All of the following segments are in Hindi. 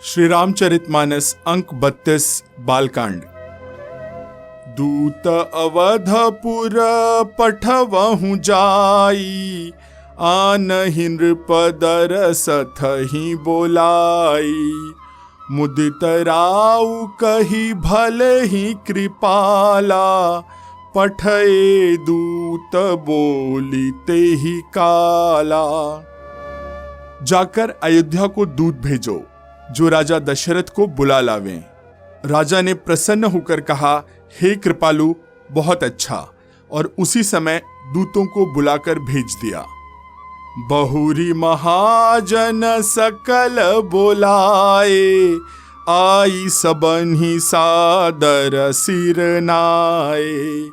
श्री रामचरितमानस अंक 32 बालकांड। दूत अवधपुर पठवहु जाई, आनहि नृपदर सथहि बोलाई। मुदित राउ कही भले ही कृपाला, पठए दूत बोली तेहि काला। जाकर अयोध्या को दूत भेजो जो राजा दशरथ को बुला लावें। राजा ने प्रसन्न होकर कहा, हे कृपालु, बहुत अच्छा, और उसी समय दूतों को बुलाकर भेज दिया। बहुरी महाजन सकल बोलाए, आई सबन्हि सादर सिर नाए।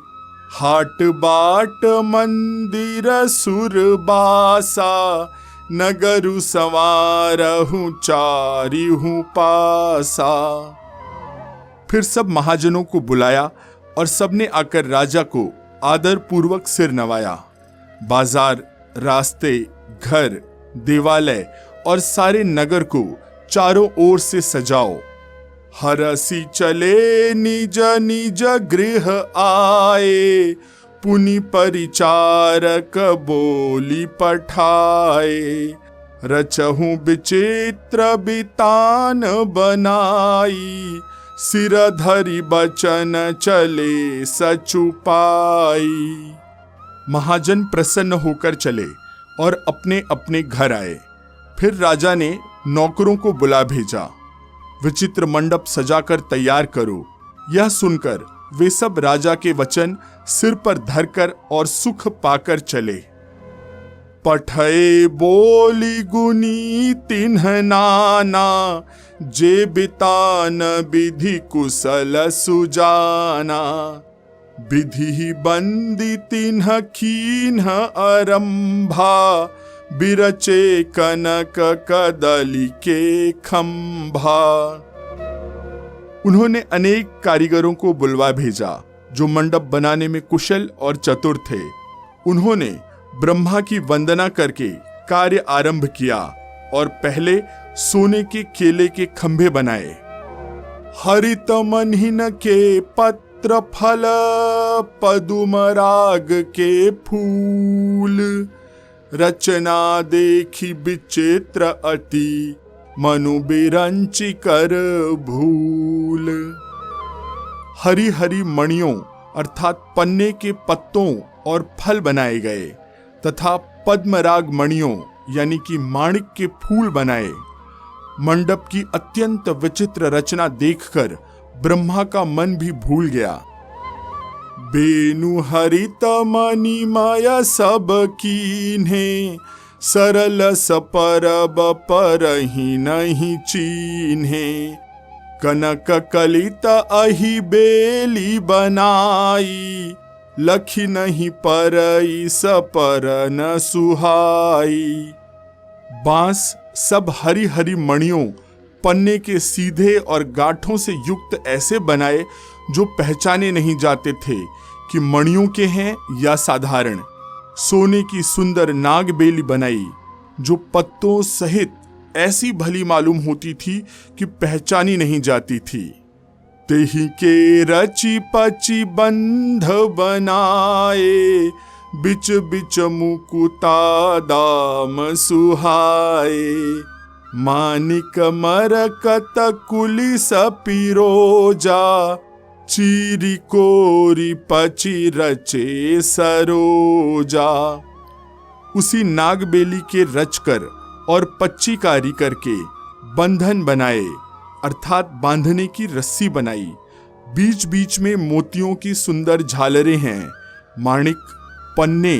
हाट बाट मंदिर सुरबासा, नगरु संवारहु चारिहु पासा। फिर सब महाजनों को बुलाया और सबने आकर राजा को आदर पूर्वक सिर नवाया। बाजार, रास्ते, घर, देवालय और सारे नगर को चारों ओर से सजाओ। हरसी चले निज निज गृह आए, पुनि परिचारक बोली पठाए। रचहु विचित्र बितान बनाई, सिर धरि बचन चले सचुपाई। महाजन प्रसन्न होकर चले और अपने अपने घर आए। फिर राजा ने नौकरों को बुला भेजा, विचित्र मंडप सजाकर तैयार करो। यह सुनकर वे सब राजा के वचन सिर पर धरकर और सुख पाकर चले। पठए बोली गुनी तिन्ह नाना, जे बितान विधि कुशल सुजाना। विधि बंदी तिन्ह कीन्ह आरंभा, बिरचे कनक कदली के खंभा। उन्होंने अनेक कारीगरों को बुलवा भेजा जो मंडप बनाने में कुशल और चतुर थे। उन्होंने ब्रह्मा की वंदना करके कार्य आरंभ किया और पहले सोने के केले के खंभे बनाए। हरित मनहिन के पत्र फल, पदुम राग के फूल। रचना देखी विचित्र अति, मनु बिरंची कर भूल। हरी हरी मणियों अर्थात पन्ने के पत्तों और फल बनाए गए तथा पद्मराग मणियों यानी कि माणिक के फूल बनाए। मंडप की अत्यंत विचित्र रचना देखकर ब्रह्मा का मन भी भूल गया। बेनु हरित मणिमय सब कीन्हे, सरल सपरब परहि नहीं चीन्हे। कनक कलित अहि बेली बनाई, लखी नहीं परई सपर न सुहाई। बांस सब हरी हरी मणियों, पन्ने के सीधे और गांठों से युक्त ऐसे बनाए जो पहचाने नहीं जाते थे कि मणियों के हैं या साधारण। सोने की सुंदर नाग बेली बनाई जो पत्तों सहित ऐसी भली मालूम होती थी कि पहचानी नहीं जाती थी। तेहि के रची पची बंध बनाए, बिच बिच मुकुता दाम सुहाए। मानिक मरकत कुलिस पिरोजा, चीरी कोरी पची रचे सरोजा। उसी नागबेली के रचकर और पच्चीकारी करके बंधन बनाए अर्थात बांधने की रस्सी बनाई। बीच बीच में मोतियों की सुंदर झालरें हैं। माणिक, पन्ने,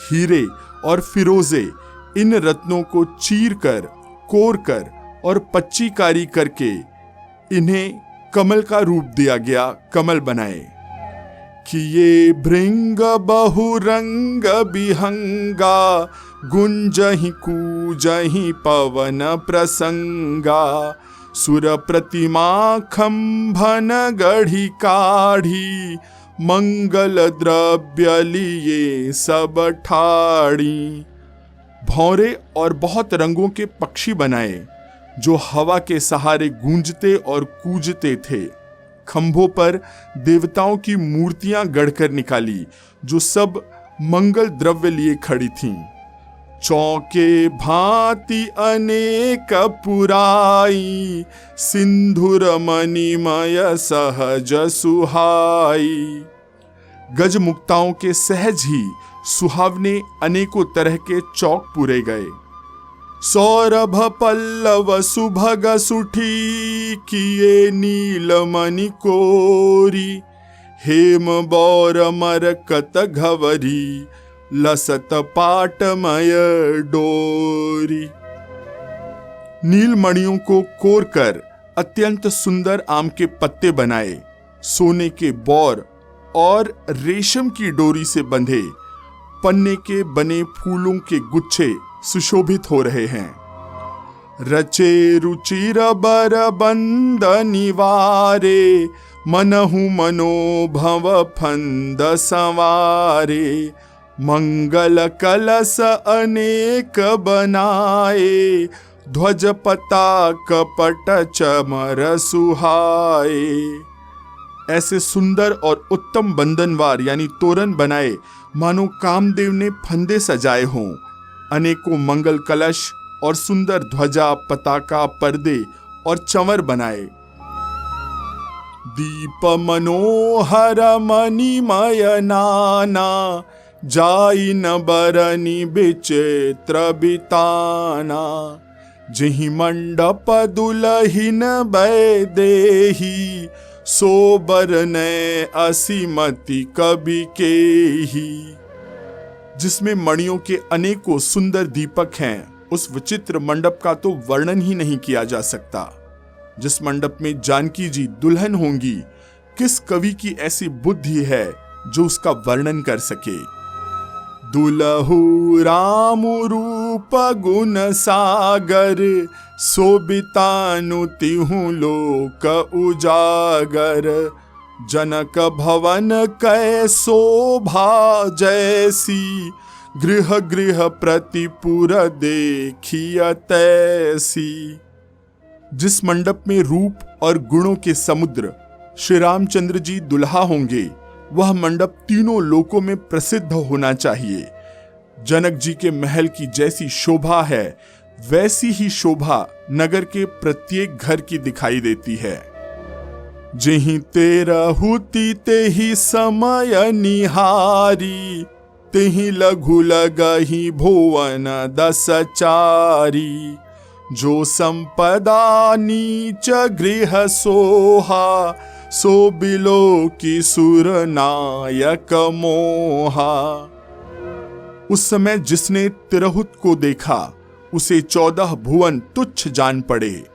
हीरे और फिरोजे इन रत्नों को चीर कर, कोर कर और पच्चीकारी करके इन्हें कमल का रूप दिया गया, कमल बनाए। किए भृंग बहुरंग बिहंगा, गुंजहि कूजहि पवन प्रसंगा। सुर प्रतिमा खंभन गढ़ी काढ़ी, मंगल द्रव्य लिए सब ठाड़ी। भौरे और बहुत रंगों के पक्षी बनाए, जो हवा के सहारे गूंजते और कूजते थे। खंभों पर देवताओं की मूर्तियां गढ़कर निकाली, जो सब मंगल द्रव्य लिए खड़ी थीं। चौके भांति अनेक पुराई, सिंधुर मणिमय सहज सुहाई। गजमुक्ताओं के सहज ही सुहावने अनेकों तरह के चौक पूरे गए। सौरभ पल्लव सुभग सुठी, किए नीलमणि कोरी। हेम बौर मरकत घवरी, लसत पाटमय डोरी। नीलमणियों को कोर कर अत्यंत सुंदर आम के पत्ते बनाए, सोने के बौर और रेशम की डोरी से बंधे पन्ने के बने फूलों के गुच्छे सुशोभित हो रहे हैं। रचे रुचिर बर बंद निवारे, मनहु मनोभव फंद संवारे। मंगल कलश अनेक बनाए, ध्वज पताक पट चमर सुहाए। ऐसे सुंदर और उत्तम बंधनवार यानी तोरण बनाए, मानो कामदेव ने फंदे सजाए हों। अनेकों मंगल कलश और सुंदर ध्वजा, पताका, पर्दे और चंवर बनाए। दीप मनोहर मणिमय नाना, जाई न बरनी विचित्र बिताना। जिहि मंडप दुलहिन बैदेही, सोबर ने असीमति कवि के ही। जिसमें मणियों के अनेकों सुंदर दीपक हैं, उस विचित्र मंडप का तो वर्णन ही नहीं किया जा सकता। जिस मंडप में जानकी जी दुल्हन होंगी, किस कवि की ऐसी बुद्धि है जो उसका वर्णन कर सके। दुलहु राम रूप गुण सागर, सोबितानु तिहु लोक उजागर। जनक भवन कै शोभा जैसी, गृह गृह प्रतिपुर देखिय तैसी। जिस मंडप में रूप और गुणों के समुद्र श्री रामचंद्र जी दुल्हा होंगे, वह मंडप तीनों लोकों में प्रसिद्ध होना चाहिए। जनक जी के महल की जैसी शोभा है, वैसी ही शोभा नगर के प्रत्येक घर की दिखाई देती है। जेहि तेरहुति तेहि समय निहारी, तेहि लघु लगहि भुवन दस चारी। जो संपदा नीच गृह सोहा, सो बिलो की सुर नायक मोहा। उस समय जिसने तिरहुत को देखा, उसे 14 भुवन तुच्छ जान पड़े।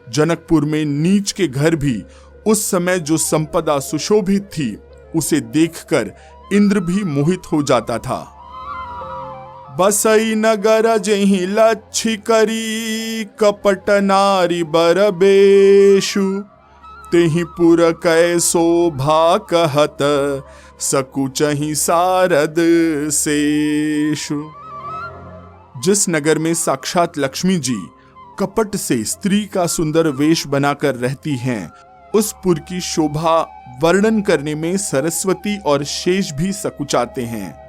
जनकपुर में नीच के घर भी उस समय जो संपदा सुशोभित थी, उसे देखकर इंद्र भी मोहित हो जाता था। बसई नगर जेहि लच्छी करी, कपट नारी बरबेशु। तेहि पुर कै शोभा कहत, सकुचहि सारद शेषु। जिस नगर में साक्षात लक्ष्मी जी कपट से स्त्री का सुंदर वेश बनाकर रहती हैं, उस पुर की शोभा वर्णन करने में सरस्वती और शेष भी सकुचाते हैं।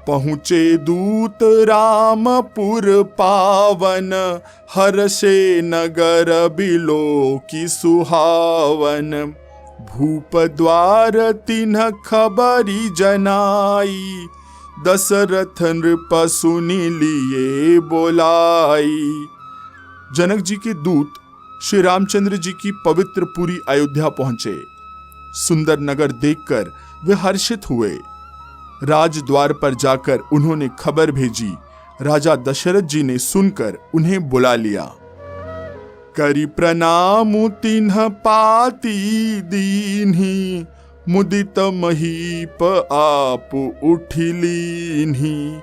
पहुँचे दूत रामपुर पावन, हर्षे नगर बिलो की सुहावन। भूप द्वार तिन्ह खबरी जनाई, दशरथ नृप सुनि लिए बोलाई। जनक जी के दूत श्री रामचंद्र जी की पवित्र पुरी अयोध्या पहुंचे। सुंदर नगर देखकर वे हर्षित हुए। राजद्वार पर जाकर उन्होंने खबर भेजी। राजा दशरथ जी ने सुनकर उन्हें बुला लिया। करी प्रणाम तिन्ह पाती दीन्ही, मुदित महीप आप उठिलीन्ही।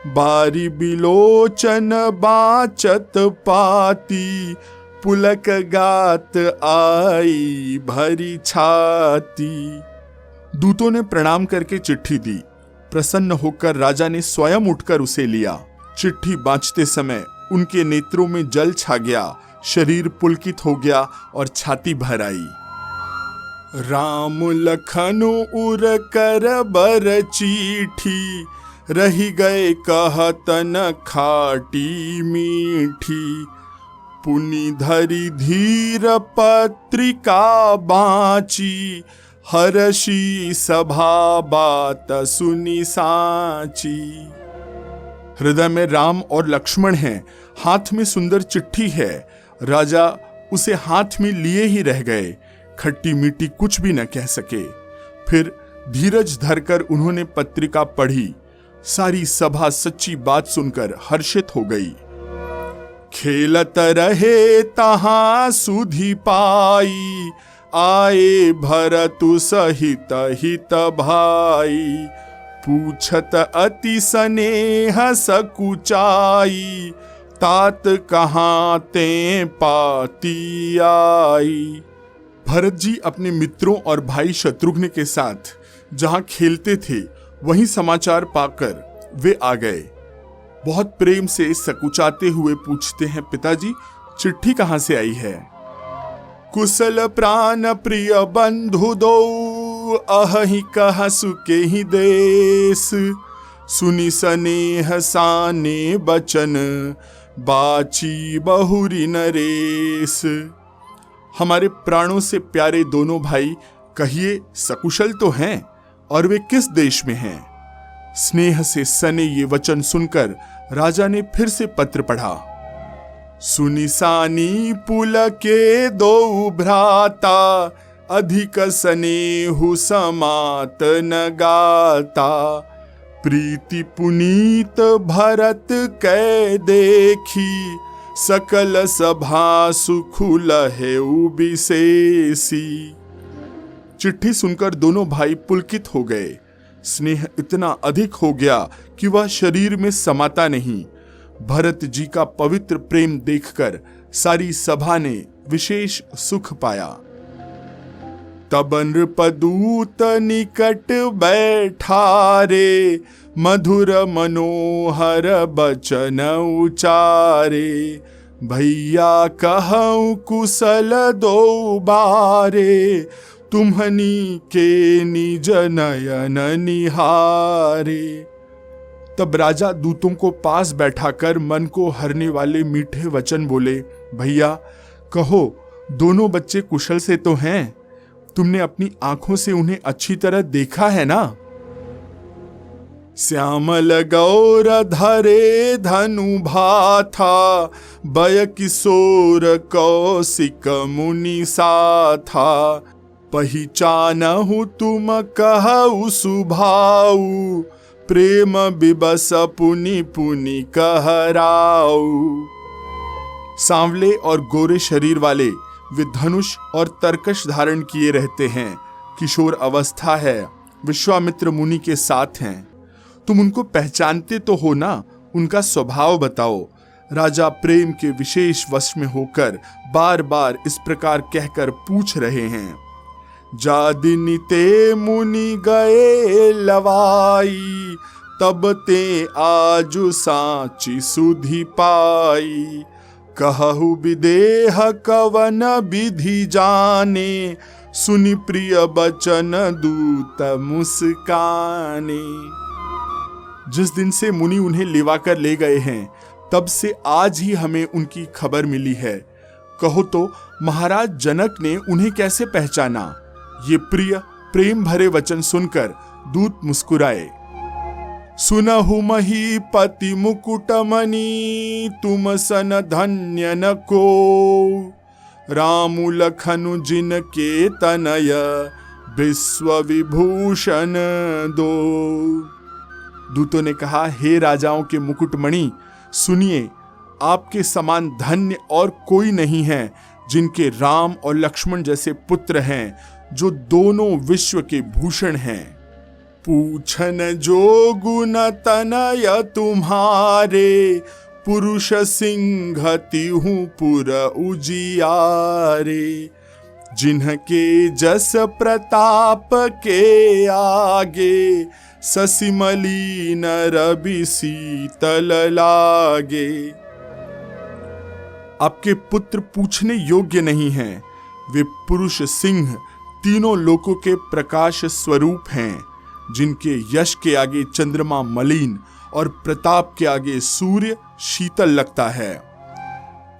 बारी बिलोचन बाचत पाती, पुलक गात आई भरी छाती। दूतों ने प्रणाम करके चिट्ठी दी। प्रसन्न होकर राजा ने स्वयं उठकर उसे लिया। चिट्ठी बांचते समय उनके नेत्रों में जल छा गया शरीर पुलकित हो गया और छाती भर आई। राम लखन उर कर बर चीठी, रही गए कहत न खाटी मीठी। पुनि धरि धीर पत्रिका बाची, हर्षी सभा बात सुनी साची। हृदय में राम और लक्ष्मण हैं, हाथ में सुंदर चिट्ठी है। राजा उसे हाथ में लिए ही रह गए, खट्टी मीठी कुछ भी न कह सके। फिर धीरज धरकर उन्होंने पत्रिका पढ़ी। सारी सभा सच्ची बात सुनकर हर्षित हो गई। खेलत रहे तहां सुधि पाई, आए भरतु सहित हित भाई। पूछत अति स्नेह सकुचाई, तात कहाँ ते पाती आई। भरत जी अपने मित्रों और भाई शत्रुघ्न के साथ जहां खेलते थे वहीं समाचार पाकर वे आ गए। बहुत प्रेम से सकुचाते हुए पूछते हैं, पिताजी चिट्ठी कहां से आई है? कुशल प्राण प्रिय बंधु दो, अहि कह सुके ही देश। सुनि स्नेह साने बचन, बाची बहुरी नरेश। हमारे प्राणों से प्यारे दोनों भाई, कहिए सकुशल तो हैं, और वे किस देश में हैं? स्नेह से सने ये वचन सुनकर राजा ने फिर से पत्र पढ़ा। सुनि सानी पुल के दो भ्राता, अधिक स्नेहु समात न गाता। प्रीति पुनीत भरत कै देखी, सकल सभा सुख लहेउ विशेषी। चिट्ठी सुनकर दोनों भाई पुलकित हो गए। स्नेह इतना अधिक हो गया कि वह शरीर में समाता नहीं। भरत जी का पवित्र प्रेम देखकर सारी सभा ने विशेष सुख पाया। तब नृपदूत निकट बैठारे, मधुर मनोहर बचन उचारे। भैया कहूँ कुशल दो बारे, तुम्हनी के निज नयन निहारे। तब राजा दूतों को पास बैठाकर मन को हरने वाले मीठे वचन बोले, भैया कहो, दोनों बच्चे कुशल से तो हैं? तुमने अपनी आंखों से उन्हें अच्छी तरह देखा है ना? श्यामल गौर धरे धनु भाथा, बय किशोर कौशिक मुनि साथा। पहिचानहु तुम कहु सुभाऊ, प्रेम बिबस पुनि पुनि कहराऊ। सांवले और गोरे शरीर वाले वे धनुष और तरकश धारण किए रहते हैं। किशोर अवस्था है, विश्वामित्र मुनि के साथ हैं। तुम उनको पहचानते तो हो ना? उनका स्वभाव बताओ। राजा प्रेम के विशेष वश में होकर बार बार इस प्रकार कहकर पूछ रहे हैं। जादिनि ते मुनि गए लवाई, तब ते आजु साची सुधि पाई। कहु विदेह कवन विधि जाने, सुनि प्रिय बचन दूत मुस्काने। जिस दिन से मुनि उन्हें लिवाकर ले गए हैं, तब से आज ही हमें उनकी खबर मिली है। कहो तो महाराज जनक ने उन्हें कैसे पहचाना? ये प्रिय प्रेम भरे वचन सुनकर दूत मुस्कुराए। सुनहु महीपति मुकुटमणि, तुम सन धन्य न को। रामु लखनु जिनके तनय, विश्व विभूषण दो। दूतों ने कहा, हे राजाओं के मुकुटमणि, सुनिए, आपके समान धन्य और कोई नहीं है, जिनके राम और लक्ष्मण जैसे पुत्र हैं, जो दोनों विश्व के भूषण हैं। पूछन जो गुण तनय तुम्हारे, पुरुष सिंह तिहु पुर उजियारे। जिन्हके जस प्रताप के आगे, ससिमलीन रवि शीतल लागे। आपके पुत्र पूछने योग्य नहीं हैं। वे पुरुष सिंह तीनों लोकों के प्रकाश स्वरूप हैं, जिनके यश के आगे चंद्रमा मलिन और प्रताप के आगे सूर्य शीतल लगता है।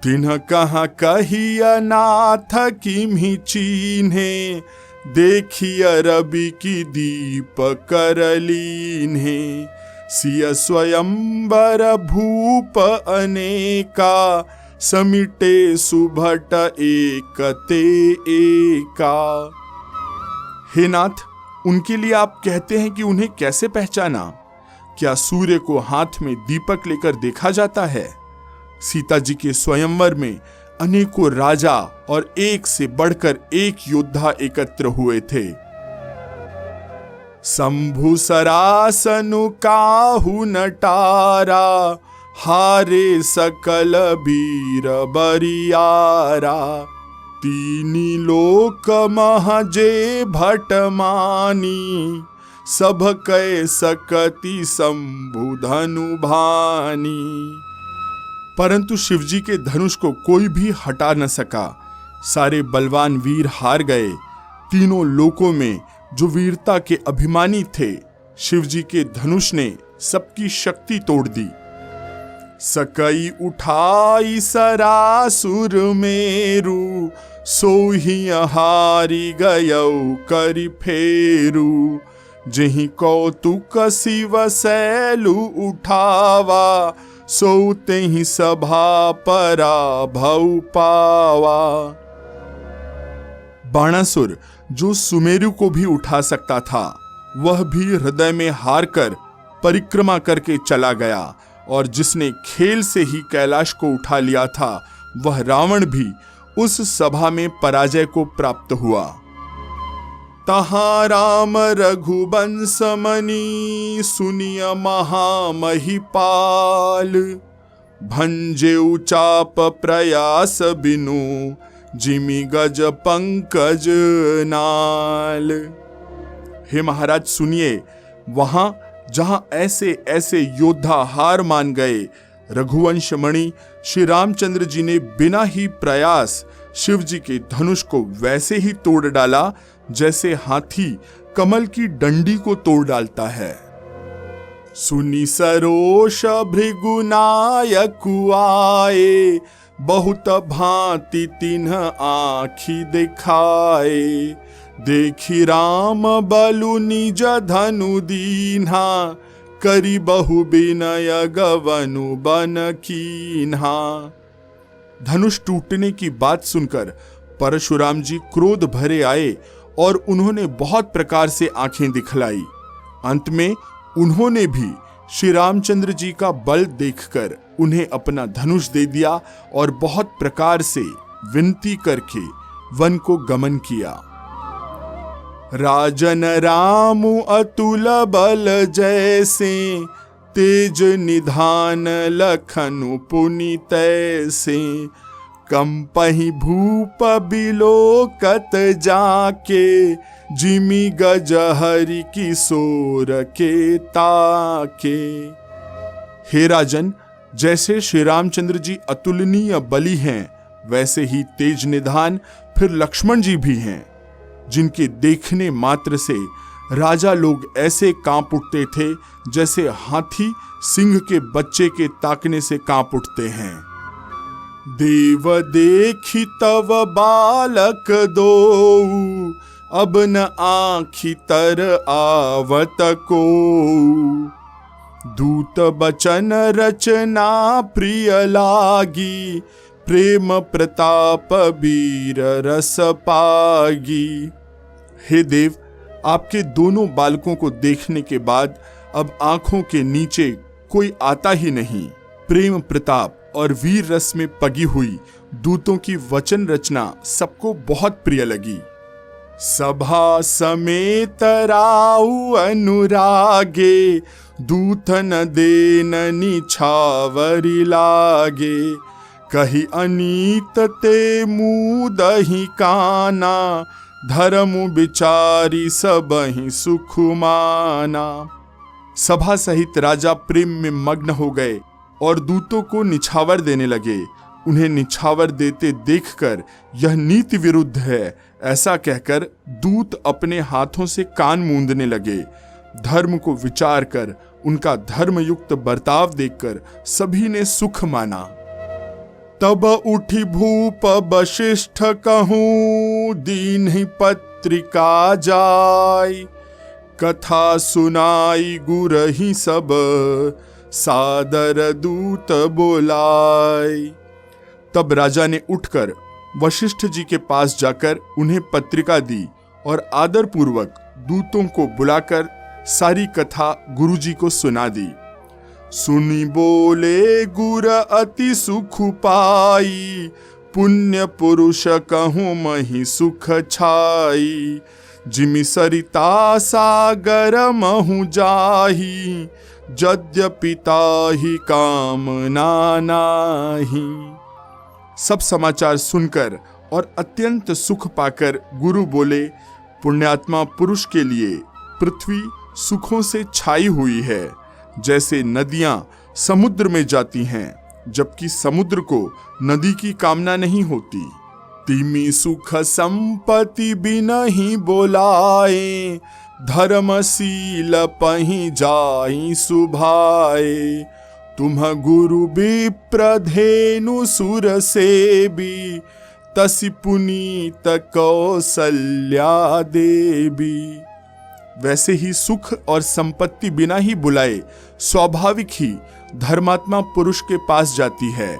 तिन्ह कहाँ कहिया नाथ किमहि चीन्हे, देखिया रवि की दीप करलीन्हे। सिय स्वयंवर भूप अनेका, समिटे सुभट एकते एका। हे नाथ, उनके लिए आप कहते हैं कि उन्हें कैसे पहचाना? क्या सूर्य को हाथ में दीपक लेकर देखा जाता है? सीता जी के स्वयंवर में अनेकों राजा और एक से बढ़कर एक योद्धा एकत्र हुए थे। शंभु सरासनु काहू नटारा, हारे सकल वीर बरियारा। तीनी लोक महजे भटमानी, सब कै सकति शंभु धनु भानी। परंतु शिवजी के धनुष को कोई भी हटा न सका। सारे बलवान वीर हार गए। तीनों लोकों में जो वीरता के अभिमानी थे, शिवजी के धनुष ने सबकी शक्ति तोड़ दी। सकई उठाई सरासुर मेरु, सोही हारी गयौ करि फेरु। जहि कौतुक शिव सैलु उठावा, सोते ही सभा पराभव पावा। बाणासुर जो सुमेरु को भी उठा सकता था, वह भी हृदय में हार कर परिक्रमा करके चला गया, और जिसने खेल से ही कैलाश को उठा लिया था, वह रावण भी उस सभा में पराजय को प्राप्त हुआ। तहाँ राम रघुवंश मणि, सुनिय महामहिपाल। भंजेउ चाप प्रयास बिनु, जिमि गज पंकज नाल। हे महाराज सुनिए, वहां जहां ऐसे ऐसे योद्धा हार मान गए, रघुवंश मणि श्री रामचंद्र जी ने बिना ही प्रयास शिव जी के धनुष को वैसे ही तोड़ डाला जैसे हाथी कमल की डंडी को तोड़ डालता है। सुनी सरोष भृगुनायकु आए, बहुत भांति तिन्ह आँखि दिखाए। देखी राम बलु निज धनु दीन्हा, करी बहु विनय गवनु बन कीन्हा। धनुष टूटने की बात सुनकर परशुराम जी क्रोध भरे आए और उन्होंने बहुत प्रकार से आंखें दिखलाई। अंत में उन्होंने भी श्री रामचंद्र जी का बल देखकर उन्हें अपना धनुष दे दिया और बहुत प्रकार से विनती करके वन को गमन किया। राजन राम अतुल बल जैसे, तेज निधान लखनु पुनि तैसे। कंपहि भूप बिलोकत जाके, जिमि गज हरि किशोर के ताके। हे राजन, जैसे श्री रामचंद्र जी अतुलनीय बली हैं, वैसे ही तेज निधान फिर लक्ष्मण जी भी हैं, जिनके देखने मात्र से राजा लोग ऐसे कांप उठते थे जैसे हाथी सिंह के बच्चे के ताकने से कांप उठते हैं। देव देखी तव बालक दोऊ, अब न आँखि तर आवत को। दूत बचन रचना प्रिय लागी, प्रेम प्रताप वीर रस पागी। हे देव, आपके दोनों बालकों को देखने के बाद अब आंखों के नीचे कोई आता ही नहीं। प्रेम प्रताप और वीर रस में पगी हुई दूतों की वचन रचना सबको बहुत प्रिय लगी। सभा समेत राउ अनुरागे, दूतन देन निछावरी लागे। कही अनीत ते मुदहि काना, धर्म विचारी सबहि सुख माना। सभा सहित राजा प्रेम में मग्न हो गए और दूतों को निछावर देने लगे। उन्हें निछावर देते देखकर यह नीति विरुद्ध है, ऐसा कहकर दूत अपने हाथों से कान मूंदने लगे। धर्म को विचार कर उनका धर्मयुक्त बर्ताव देखकर सभी ने सुख माना। तब उठी भूप वशिष्ठ कहूँ, दीन ही पत्रिका जाय, कथा सुनाई गुरहि सब, सादर दूत बोलाय। तब राजा ने उठकर वशिष्ठ जी के पास जाकर उन्हें पत्रिका दी और आदर पूर्वक दूतों को बुलाकर सारी कथा गुरुजी को सुना दी। सुनी बोले गुर अति सुख पाई, पुण्य पुरुष कहूँ मही सुख छाई, जिमि सरिता सागर महु जाही, यद्यपि ताहि कामना नाही। सब समाचार सुनकर और अत्यंत सुख पाकर गुरु बोले, पुण्यात्मा पुरुष के लिए पृथ्वी सुखों से छाई हुई है, जैसे नदियां समुद्र में जाती हैं, जबकि समुद्र को नदी की कामना नहीं होती। तिमि सुख संपत्ति बिनहि बोलाए, धर्मशील पहि जाई सुभाए, तुम गुरु विप्र धेनु सुर सेबी, तसि पुनीत कौसल्या देवी। वैसे ही सुख और संपत्ति बिना ही बुलाए स्वाभाविक ही धर्मात्मा पुरुष के पास जाती है।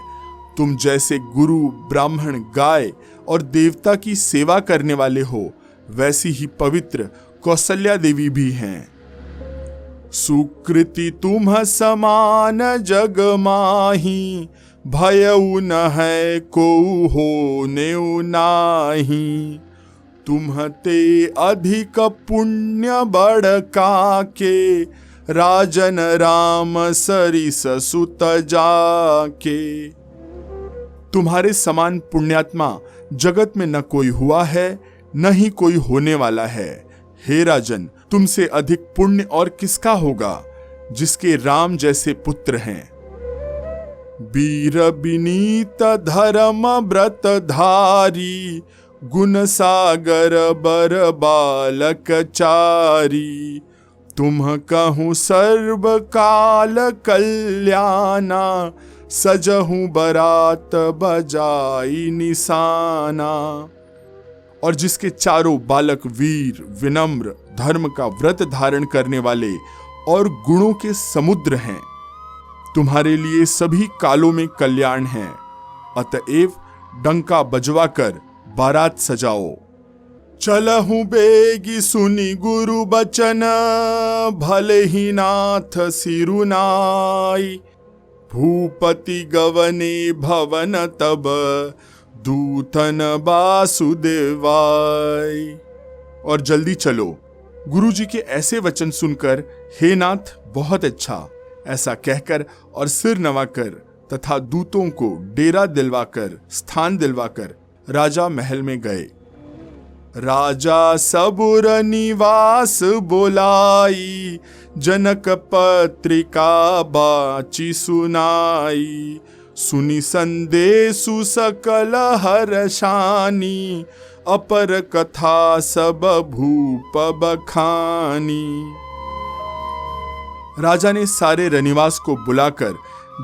तुम जैसे गुरु, ब्राह्मण, गाय और देवता की सेवा करने वाले हो, वैसी ही पवित्र कौसल्या देवी भी हैं। सुकृति तुम समान जग माही, भयउ न है को होनेउ नाही, तुम्हते अधिक पुण्य बड़का के, राजन राम सरिस सुत जाके। तुम्हारे समान पुण्यात्मा जगत में न कोई हुआ है, न ही कोई होने वाला है। हे राजन, तुमसे अधिक पुण्य और किसका होगा, जिसके राम जैसे पुत्र हैं। वीर विनीत धर्म व्रत धारी, गुण सागर बर बालक चारी, तुम कहूँ सर्व काल कल्याणा, सजहूँ बरात बजाई निशाना। और जिसके चारों बालक वीर, विनम्र, धर्म का व्रत धारण करने वाले और गुणों के समुद्र हैं। तुम्हारे लिए सभी कालों में कल्याण है, अतएव डंका बजवाकर बारात सजाओ। चलहूँ बेगी सुनी गुरु बचन, भले ही नाथ सिरुनाई, भूपति गवने भवन तब, दूतन वासुदेवाय। और जल्दी चलो। गुरुजी के ऐसे वचन सुनकर, हे नाथ बहुत अच्छा, ऐसा कहकर और सिर नवाकर तथा दूतों को डेरा दिलवाकर, स्थान दिलवाकर राजा महल में गए। राजा सबुर निवास बोलाई, जनक पत्रिका बाची सुनाई, सुनी संदेशु सकल हर्षानी, अपर कथा सब भूप बखानी। राजा ने सारे रनिवास को बुलाकर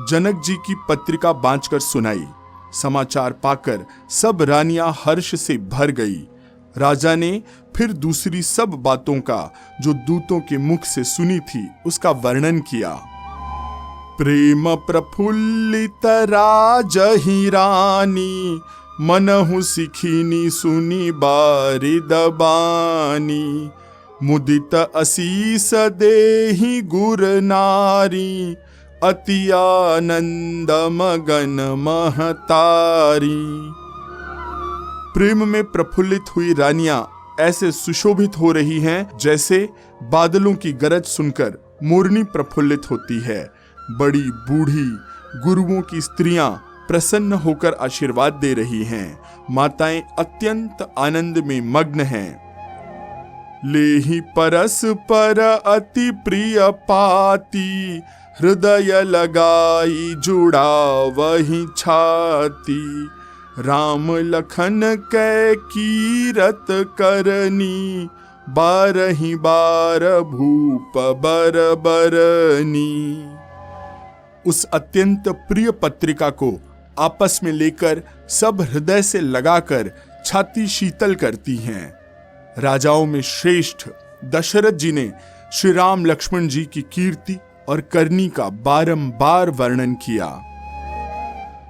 जनक जी की पत्रिका बांचकर सुनाई। समाचार पाकर सब रानियां हर्ष से भर गई। राजा ने फिर दूसरी सब बातों का जो दूतों के मुख से सुनी थी उसका वर्णन किया। प्रेम प्रफुल्लित राजहि रानी, मनहु सिखिनी सुनी बारिद बानी, मुदित असीस देहि गुर नारी, अति आनंद मगन महतारी। प्रेम में प्रफुल्लित हुई रानियां ऐसे सुशोभित हो रही हैं जैसे बादलों की गरज सुनकर मोरनी प्रफुल्लित होती है। बड़ी बूढ़ी गुरुओं की स्त्रियां प्रसन्न होकर आशीर्वाद दे रही हैं। माताएं अत्यंत आनंद में मग्न हैं। लेहि परस्पर अति प्रिय पाती, हृदय लगाई जुड़ा वही छाती, राम लखन कै कीरत करनी, बारही बार भूप बर बरनी। उस अत्यंत प्रिय पत्रिका को आपस में लेकर सब हृदय से लगाकर छाती शीतल करती हैं। राजाओं में श्रेष्ठ दशरथ जी ने श्री राम लक्ष्मण जी की कीर्ति और करनी का बारंबार वर्णन किया।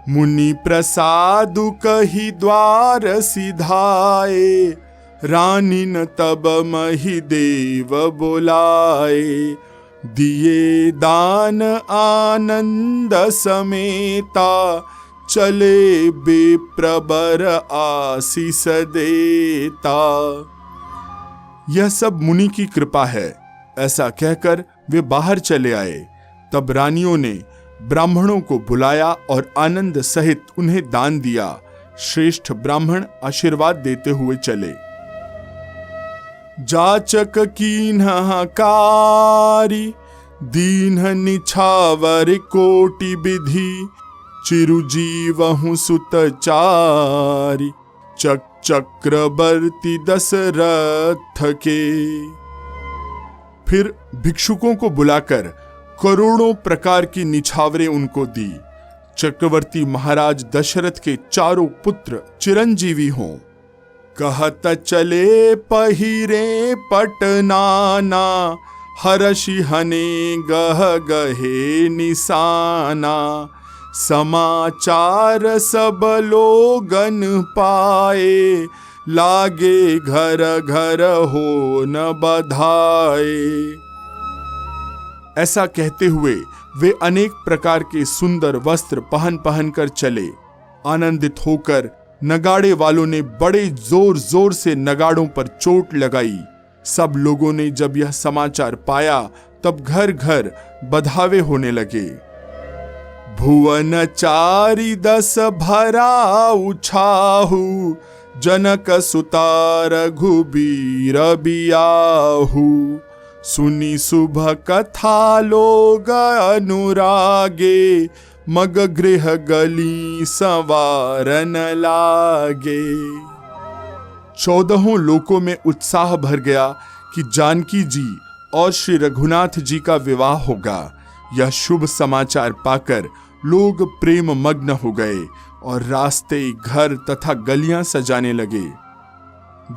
मुनि प्रसादु कही द्वार सिधाए, रानीन तब मही देव बोलाए, दिए दान आनंद समेता, चले बेप्रबर आशीष देता। यह सब मुनि की कृपा है, ऐसा कहकर वे बाहर चले आए। तब रानियों ने ब्राह्मणों को बुलाया और आनंद सहित उन्हें दान दिया। श्रेष्ठ ब्राह्मण आशीर्वाद देते हुए चले। जाचक कीन्ह कारी, दीन्ह निछावर कोटि विधि, चिरुजीवहु सुत चारि, चक्रवर्ती दशरथ के। फिर भिक्षुकों को बुलाकर करोड़ों प्रकार की निछावरें उनको दी। चक्रवर्ती महाराज दशरथ के चारों पुत्र चिरंजीवी हों। कहत चले पहिरे पटनाना, हर्षि हने गह गहे निशाना, समाचार सब लोगन पाए, लागे घर घर हो न बधाए। ऐसा कहते हुए वे अनेक प्रकार के सुंदर वस्त्र पहन कर चले। आनंदित होकर नगाड़े वालों ने बड़े जोर जोर से नगाड़ों पर चोट लगाई। सब लोगों ने जब यह समाचार पाया तब घर घर बधावे होने लगे। भुवन चारि दस भरा उछाहु, जनक सुता रघुबीर बियाहु, सुनी शुभ कथा लोग अनुरागे, मग गृह गली संवारन लागे। 14 लोकों में उत्साह भर गया कि जानकी जी और श्री रघुनाथ जी का विवाह होगा। यह शुभ समाचार पाकर लोग प्रेम मग्न हो गए और रास्ते, घर तथा गलियां सजाने लगे।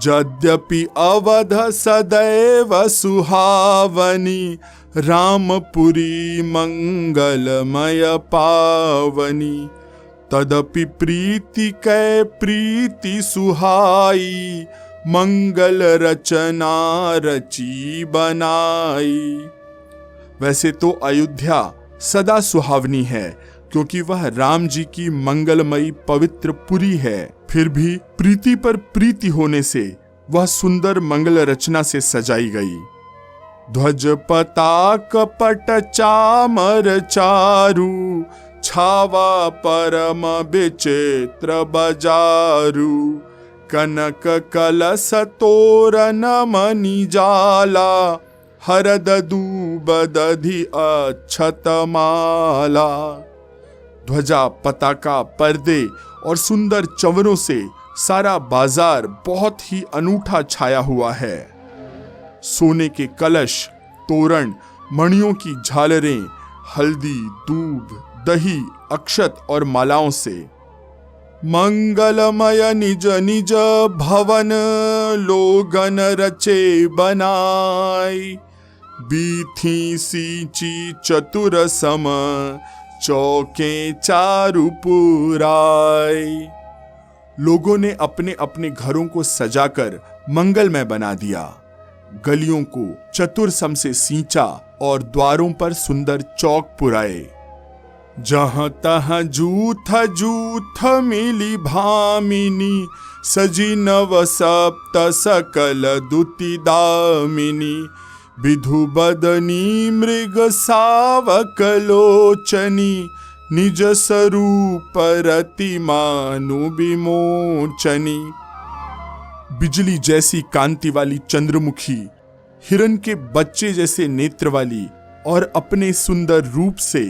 यद्यपि अवध सदैव सुहावनी, रामपुरी मंगलमय पावनी, तदपि प्रीति कै प्रीति सुहाई, मंगल रचना रची बनाई। वैसे तो अयोध्या सदा सुहावनी है, क्योंकि वह राम जी की मंगलमयी पवित्र पुरी है। फिर भी प्रीति पर प्रीति होने से वह सुंदर मंगल रचना से सजाई गई। ध्वज पताक पट चामर चारु, छावा परम विचित्र बजारू, कनक कलश तोरण मणि जाला, हरद दूब दधि अक्षत माला। ध्वजा, पताका, पर्दे और सुंदर चंवरों से सारा बाजार बहुत ही अनूठा छाया हुआ है। सोने के कलश, तोरण, मणियों की झालरें, हल्दी, दूब, दही, अक्षत और मालाओं से मंगलमय निज निज भवन, लोगन रचे बनाई, बीथी सींची चतुर सम, चौके चारु पुराई। लोगों ने अपने अपने घरों को सजाकर मंगलमय बना दिया। गलियों को चतुरसम से सींचा और द्वारों पर सुंदर चौक पुराए। जहां तहां जूथ जूथ मिली भामिनी, सजी नव सप्त सकल दुति दामिनी, विधु बदनी मृग सावक लोचनी, निज स्वरूप रति मानु विमोचनी। बिजली जैसी कांति वाली चंद्रमुखी, हिरण के बच्चे जैसे नेत्र वाली और अपने सुंदर रूप से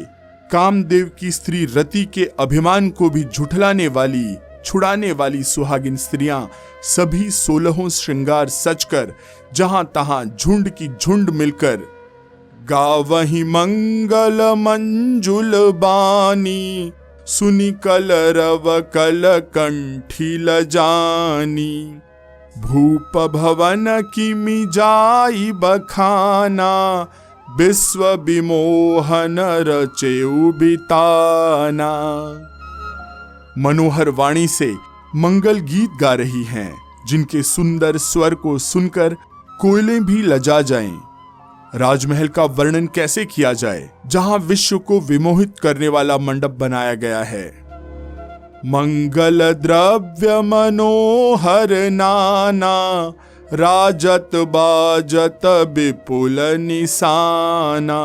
कामदेव की स्त्री रति के अभिमान को भी झुठलाने वाली, छुड़ाने वाली सुहागिन स्त्रियां सभी 16 श्रृंगार सजकर जहां तहां झुंड की झुंड मिलकर गावहि मंगल मंजुल बानी, सुनि कलरव कल कंठी लजानी। भूप भवन किमि जाई बखाना, विश्व विमोहन रचेउ बिताना। मनोहर वाणी से मंगल गीत गा रही हैं, जिनके सुंदर स्वर को सुनकर कोयलें भी लजा जाएं। राजमहल का वर्णन कैसे किया जाए, जहां विश्व को विमोहित करने वाला मंडप बनाया गया है। मंगल द्रव्य मनोहर नाना, राजत बाजत विपुल निशाना।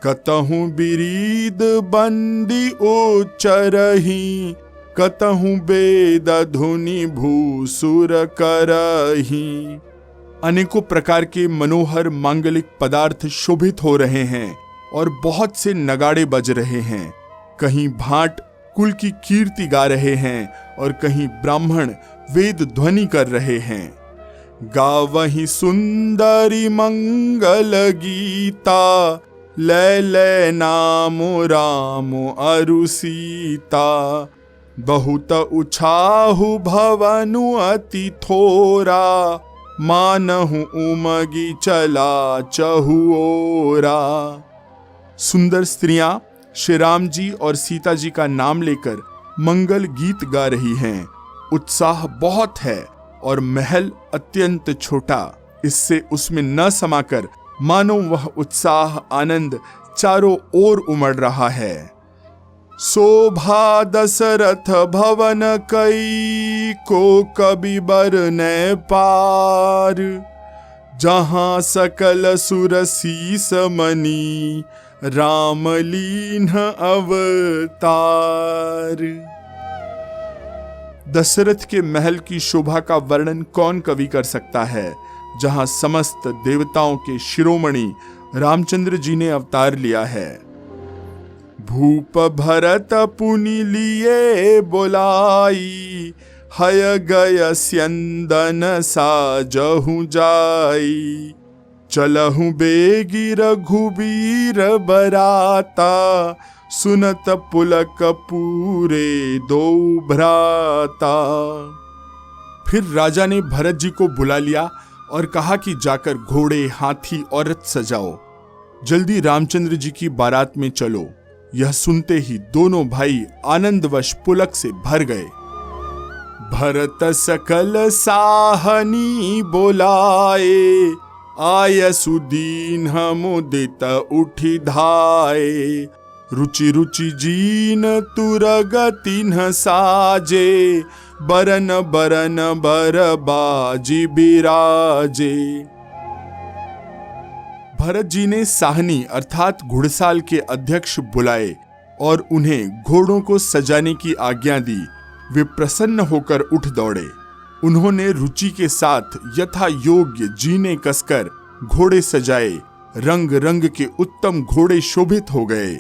कतहु बिरीद बंदी उच्चरही, कतहु वेद धुनि भूसुर करही। अनेकों प्रकार के मनोहर मांगलिक पदार्थ शोभित हो रहे हैं और बहुत से नगाड़े बज रहे हैं। कहीं भाट कुल की कीर्ति गा रहे हैं और कहीं ब्राह्मण वेद ध्वनि कर रहे हैं। गावहि सुंदरी मंगल गीता, लै लै नामो रामो अरु सीता। बहुत उछाहु भवनु अति थोरा, मानहु उमगी चला चहुओरा। सुंदर स्त्रियां श्री राम जी और सीता जी का नाम लेकर मंगल गीत गा रही हैं। उत्साह बहुत है और महल अत्यंत छोटा, इससे उसमें न समाकर मानो वह उत्साह आनंद चारों ओर उमड़ रहा है। शोभा दशरथ भवन कई, को कवि बरनै पार। जहां सकल सुर शीस मणि, राम लीन्ह अवतार। दशरथ के महल की शोभा का वर्णन कौन कवि कर सकता है, जहां समस्त देवताओं के शिरोमणि रामचंद्र जी ने अवतार लिया है। भूप भरत पुनि लिए बोलाई, हय गय स्यंदन साजहु जाई। चलहु बेगी रघुबीर बराता, सुनत पुलक पूरे दो भ्राता। फिर राजा ने भरत जी को बुला लिया और कहा कि जाकर घोड़े, हाथी और रथ सजाओ, जल्दी रामचंद्र जी की बारात में चलो। यह सुनते ही दोनों भाई आनंदवश पुलक से भर गए। भरत सकल साहनी बोलाए, आय सुदीन मुदित उठी धाए। रुचि रुचि जीन तुरगतिन्ह साजे, बरन बरन बर बाजी बिराजे। भरत जी ने साहनी अर्थात घुड़साल के अध्यक्ष बुलाए और उन्हें घोड़ों को सजाने की आज्ञा दी। वे प्रसन्न होकर उठ दौड़े। उन्होंने रुचि के साथ यथा योग्य जीने कसकर घोड़े सजाए। रंग रंग के उत्तम घोड़े शोभित हो गए।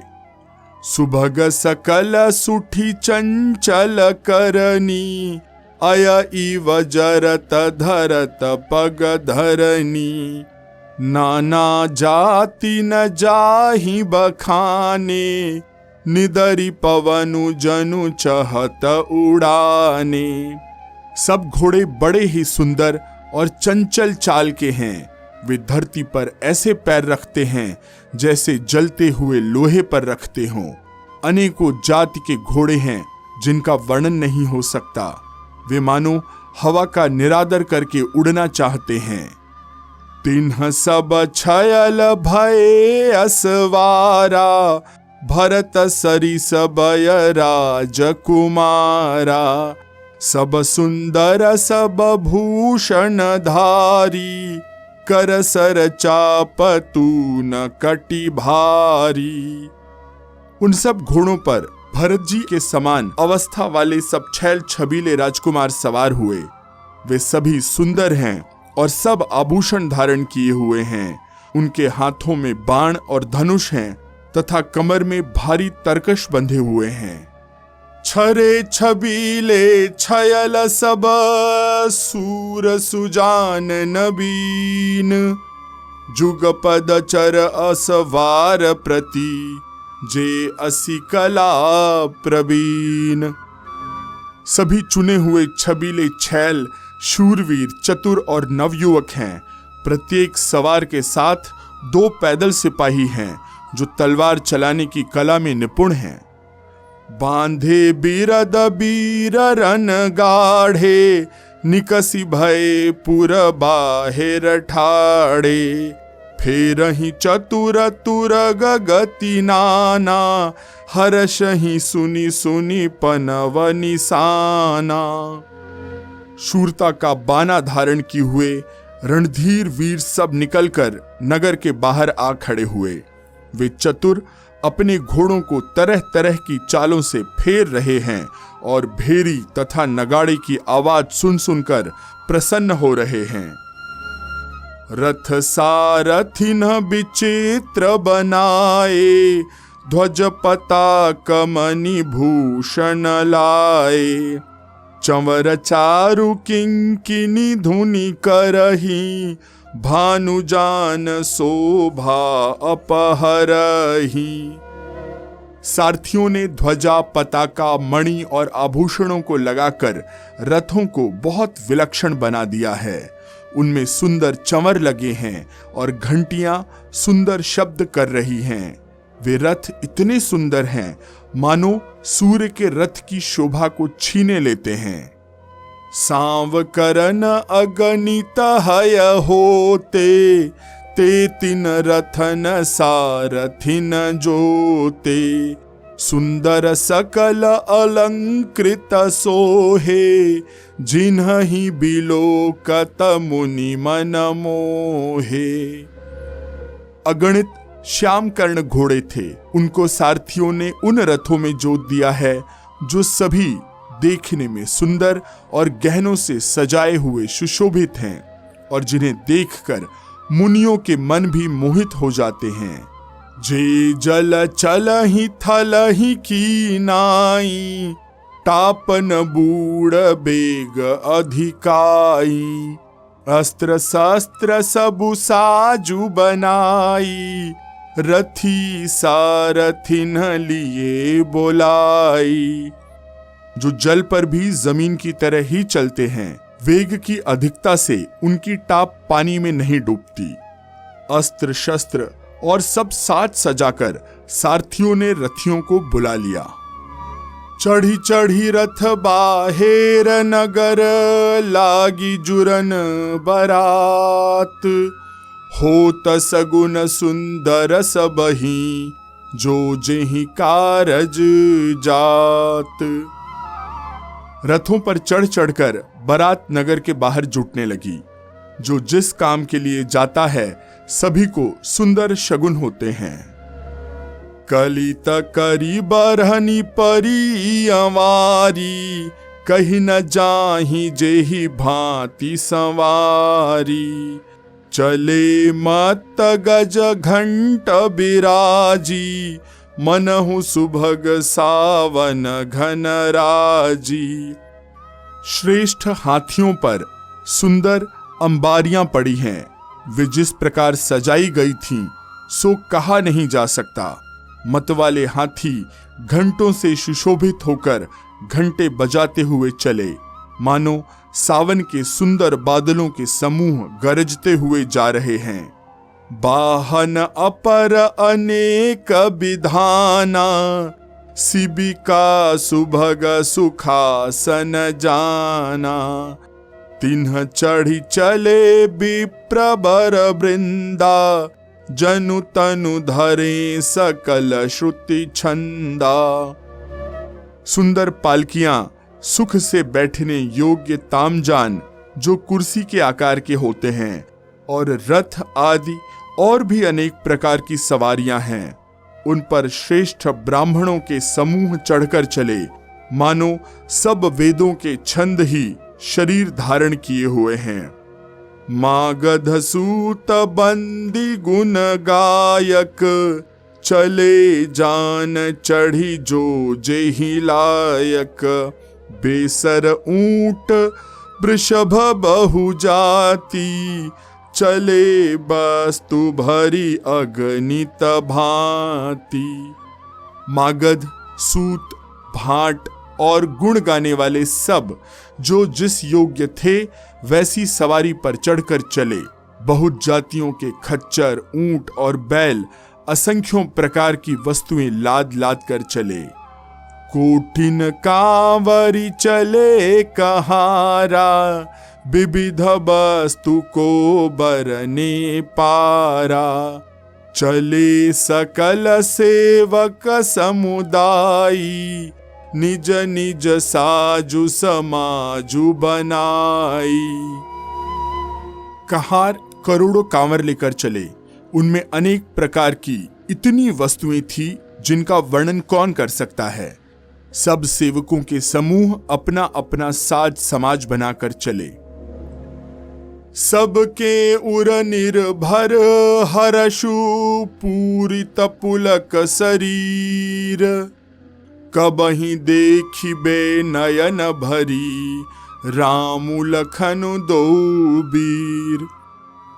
सुभग सकल सुठी चंचल करनी, अय इव जरत धरत पग धरनी। नाना जाति न जाहि बखाने, निदरी पवनु जनु चहत उड़ाने। सब घोड़े बड़े ही सुंदर और चंचल चाल के हैं। वे धरती पर ऐसे पैर रखते हैं जैसे जलते हुए लोहे पर रखते हों। अनेकों जाति के घोड़े हैं जिनका वर्णन नहीं हो सकता। वे मानो हवा का निरादर करके उड़ना चाहते हैं। तिन्ह सब छयल भये असवारा, भरत सरिस बय राजकुमारा। सब सुंदर सब भूषण धारी, कर सर चाप तून कटि भारी। उन सब घोड़ों पर भरत जी के समान अवस्था वाले सब छैल छबीले राजकुमार सवार हुए। वे सभी सुंदर हैं और सब आभूषण धारण किए हुए हैं उनके हाथों में बाण और धनुष हैं तथा कमर में भारी तरकश बंधे हुए हैं। छरे छबीले छयल सब सूर सुजान नबीन, जुगपद चर असवार प्रति जे असी कला प्रवीण। सभी चुने हुए छबीले छैल शूरवीर, चतुर और नवयुवक हैं। प्रत्येक सवार के साथ 2 पैदल सिपाही हैं जो तलवार चलाने की कला में निपुण हैं। बांधे बिरद बीर रन गाढ़े, निकसी भय पुर बाहेर ठाड़े। फेरहि चतुर तुर गगति नाना, हर्षहि सुनि सुनि पनव निशाना। शूरता का बाना धारण किए हुए रणधीर वीर सब निकलकर नगर के बाहर आ खड़े हुए। वे चतुर अपने घोड़ों को तरह तरह की चालों से फेर रहे हैं और भेरी तथा नगाड़े की आवाज सुन सुनकर प्रसन्न हो रहे हैं। रथ सारथिन विचित्र बनाए, ध्वज पताक मणि भूषण लाए। चंवर चारु किंकिनी धुनि करही, भानुजान शोभा अपहरही। सारथियों ने ध्वजा, पताका, मणि और आभूषणों को लगाकर रथों को बहुत विलक्षण बना दिया है। उनमें सुंदर चंवर लगे हैं और घंटियां सुंदर शब्द कर रही हैं। वे रथ इतने सुंदर हैं मानो सूर्य के रथ की शोभा को छीने लेते हैं। सांव करन अगणित हय होते, ते तिन रथन सारथिन जोते। सुंदर सकल अलंकृत सोहे, जिन्हि बिलोकत मुनि मन मोहे। अगणित श्याम कर्ण घोड़े थे। उनको सारथियों ने उन रथों में जोत दिया है जो सभी देखने में सुंदर और गहनों से सजाए हुए सुशोभित हैं और जिन्हें देखकर मुनियों के मन भी मोहित हो जाते हैं। जे जल चलहि थलहि की नाई, टापन बूढ़ बेग अधिकाई। अस्त्र शस्त्र सबु साजु बनाई, रथी सारथिन लिए बोलाई। जो जल पर भी जमीन की तरह ही चलते हैं, वेग की अधिकता से उनकी टाप पानी में नहीं डूबती। अस्त्र शस्त्र और सब साज सजाकर सारथियों ने रथियों को बुला लिया। चढ़ी चढ़ी रथ बाहेर नगर, लागी जुरन बरात। होत सगुन सुंदर सबही, जो जेहि कारज जात। रथों पर चढ़ चढ़कर बारात नगर के बाहर जुटने लगी। जो जिस काम के लिए जाता है सभी को सुंदर शगुन होते हैं। कलित करी बरहनी परी अवारी, कहीं न जाहि जेहि भांति संवारी। चले मत गज घंट बिराजी, मनहु सुभग सावन घन राजी। श्रेष्ठ हाथियों पर सुंदर अंबारियां पड़ी हैं। वे जिस प्रकार सजाई गई थीं, सो कहा नहीं जा सकता। मतवाले हाथी घंटों से सुशोभित होकर घंटे बजाते हुए चले, मानो सावन के सुंदर बादलों के समूह गरजते हुए जा रहे हैं। वाहन अपर अनेक विधाना, शिबिका सुभग सुखासन जाना। तिन्ह चढ़ी चले विप्रवर वृंदा, जनु तनु धरे सकल श्रुति छंदा। सुंदर पालकियां सुख से बैठने योग्य तामजान जो कुर्सी के आकार के होते हैं, और रथ आदि और भी अनेक प्रकार की सवारियां हैं। उन पर श्रेष्ठ ब्राह्मणों के समूह चढ़कर चले, मानो सब वेदों के छंद ही शरीर धारण किए हुए हैं। मागध सूत बंदी गुण गायक, चले जान चढ़ी जो जेहि लायक। बेसर ऊंट वृषभ बहु जाति, चले वस्तु भरी अगणित भांति। मागध, सूत, भाट और गुण गाने वाले सब जो जिस योग्य थे वैसी सवारी पर चढ़कर चले। बहुत जातियों के खच्चर, ऊंट और बैल असंख्यों प्रकार की वस्तुएं लाद लाद कर चले। कोठिन कांवरी चले कहारा, विविध वस्तु को बरने पारा। चले सकल सेवक समुदायी, निज निज साजु समाजु बनाई। कहार करोड़ों कांवर लेकर चले। उनमें अनेक प्रकार की इतनी वस्तुएं थी जिनका वर्णन कौन कर सकता है। सब सेवकों के समूह अपना अपना साज समाज बनाकर चले। सबके उर निर्भर हर्षु पूरित पुलक शरीर, कबहि देखिबे नयन भरी, रामु लखनु दो वीर।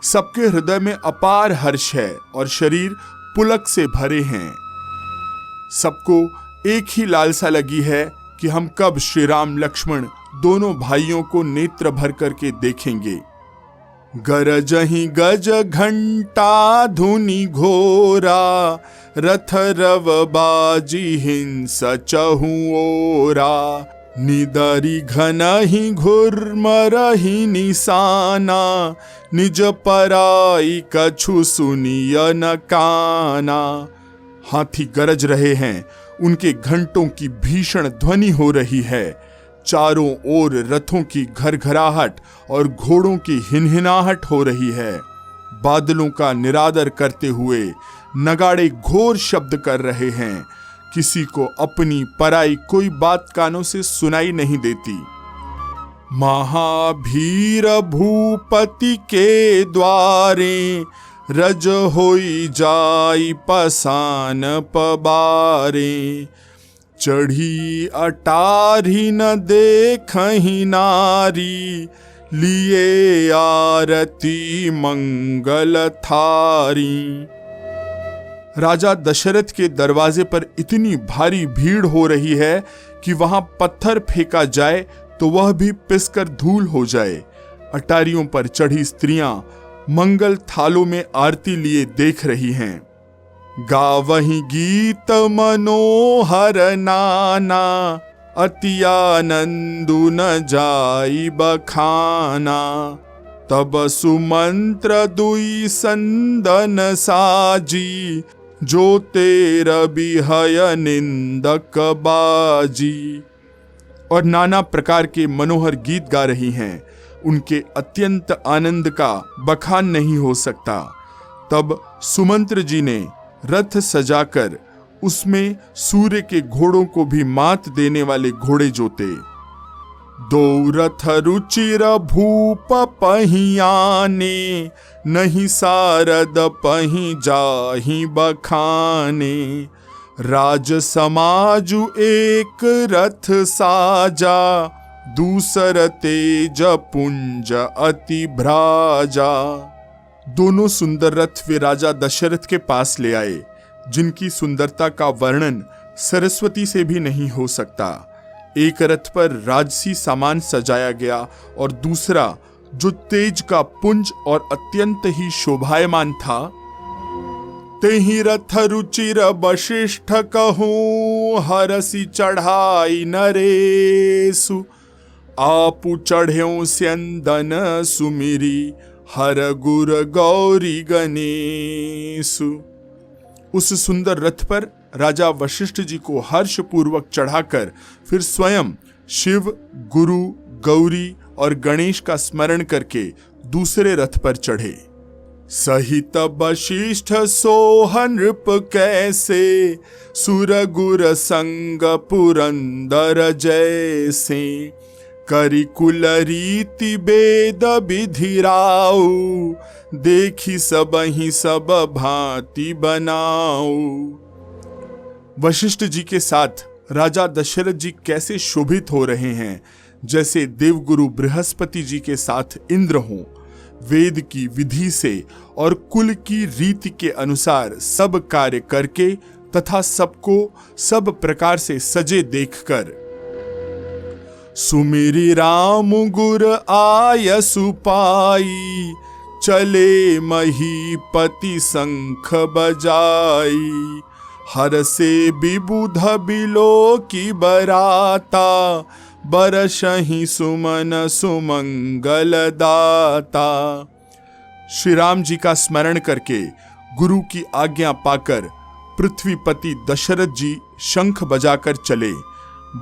सबके हृदय में अपार हर्ष है और शरीर पुलक से भरे हैं। सबको एक ही लालसा लगी है कि हम कब श्री राम लक्ष्मण दोनों भाइयों को नेत्र भर करके देखेंगे। गरजहि गज घंटा धुनि घोरा, रथ रव बाजी हिंस चहुओरा। निदरी घनहि घुर्मरहि निशाना, निज पराई कछु सुनिय न काना। हाथी गरज रहे हैं, उनके घंटों की भीषण ध्वनि हो रही है। चारों ओर रथों की घरघराहट और घोड़ों की हिनहिनाहट हो रही है। बादलों का निरादर करते हुए नगाड़े घोर शब्द कर रहे हैं। किसी को अपनी पराई कोई बात कानों से सुनाई नहीं देती। महाभीर भूपति के द्वारे, रज होई जाई पसान पबारे। चढ़ी अटारी न देखहि नारी, लिए आरती मंगल थारी। राजा दशरथ के दरवाजे पर इतनी भारी भीड़ हो रही है कि वहां पत्थर फेंका जाए तो वह भी पिसकर धूल हो जाए। अटारियों पर चढ़ी स्त्रियां मंगल थालों में आरती लिए देख रही हैं। गावहि गीत मनोहर नाना, अति आनंदु न जाई बखाना। तब सुमंत्र दुई संदन साजी, जो तेर बिहय निंदक बाजी। और नाना प्रकार के मनोहर गीत गा रही हैं। उनके अत्यंत आनंद का बखान नहीं हो सकता। तब सुमंत्र जी ने रथ सजाकर उसमें सूर्य के घोड़ों को भी मात देने वाले घोड़े जोते। दो रथ रुचिर भूप पहियाने, नहीं सारद पहि जाहि बखाने। राज समाजु एक रथ साजा, दूसर तेज पुंज अति भ्राजा। दोनों सुंदर रथ वे राजा दशरथ के पास ले आए, जिनकी सुंदरता का वर्णन सरस्वती से भी नहीं हो सकता। एक रथ पर राजसी सामान सजाया गया और दूसरा जो तेज का पुंज और अत्यंत ही शोभायमान था। तेहि रथ रुचिर वशिष्ठ कहूँ, हरसी चढ़ाई नरेसु। आपु चढ़्यों स्यंदन सुमिरी, हर गुर गौरी गणेशु। उस सुंदर रथ पर राजा वशिष्ठ जी को हर्ष पूर्वक चढ़ाकर फिर स्वयं शिव, गुरु, गौरी और गणेश का स्मरण करके दूसरे रथ पर चढ़े। सहित वशिष्ठ सोह नृप कैसे, सुर गुर संग पुरंदर जैसे। करी कुल रीति वेद विधिराऊ, देखी सबहि सब भांति बनाऊ। वशिष्ठ जी के साथ राजा दशरथ जी कैसे शोभित हो रहे हैं, जैसे देवगुरु बृहस्पति जी के साथ इंद्र हों। वेद की विधि से और कुल की रीति के अनुसार सब कार्य करके तथा सबको सब प्रकार से सजे देखकर। सुमिरी राम गुर आय सुपाई, चले महीपति शंख बजाई। हर से विबुध बिलो की बराता, बरसहि सुमन सुमंगल दाता। श्री राम जी का स्मरण करके गुरु की आज्ञा पाकर पृथ्वीपति दशरथ जी शंख बजाकर चले।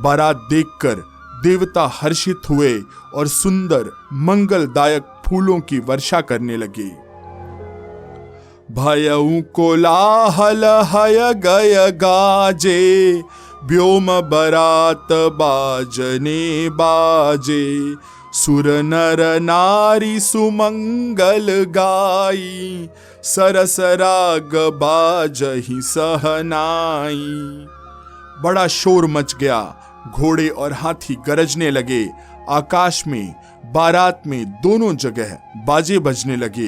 बारात देखकर देवता हर्षित हुए और सुंदर मंगलदायक फूलों की वर्षा करने लगे। भयउ कोलाहल हय गय गाजे, व्योम बरात बाजने बाजे। सुर नर नारी सुमंगल गाई, सरस राग बाजहि सहनाई। बड़ा शोर मच गया, घोड़े और हाथी गरजने लगे। आकाश में बारात में दोनों जगह बाजे बजने लगे।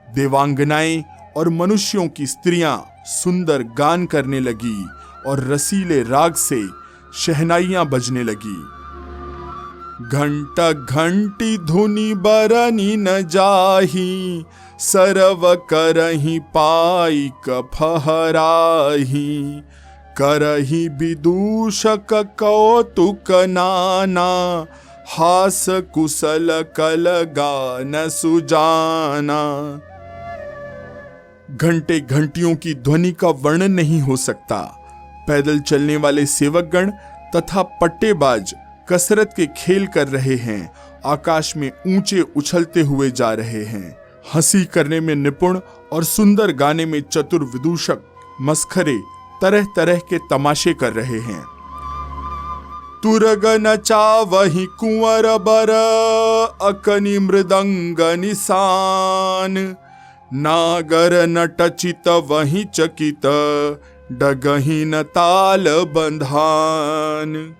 देवांगनाएं और मनुष्यों की स्त्रियां सुंदर गान करने लगी और रसीले राग से शहनाइयां बजने लगी। घंटा घंटी धुनि बरनी न जाही, सरव करही पाइक फहराही। करही विदूषक कौतुक नाना, हास कुशल कल गान सुजाना। घंटे घंटियों की ध्वनि का वर्णन नहीं हो सकता। पैदल चलने वाले सेवकगण तथा पट्टेबाज कसरत के खेल कर रहे हैं। आकाश में ऊंचे उछलते हुए जा रहे हैं। हंसी करने में निपुण और सुंदर गाने में चतुर विदूषक मस्खरे तरह तरह के तमाशे कर रहे हैं। तुरग नचा वही कुंवर बर, अकनि मृदंग निशान। नागर नटचित वही चकित, डगही न ताल बंधान।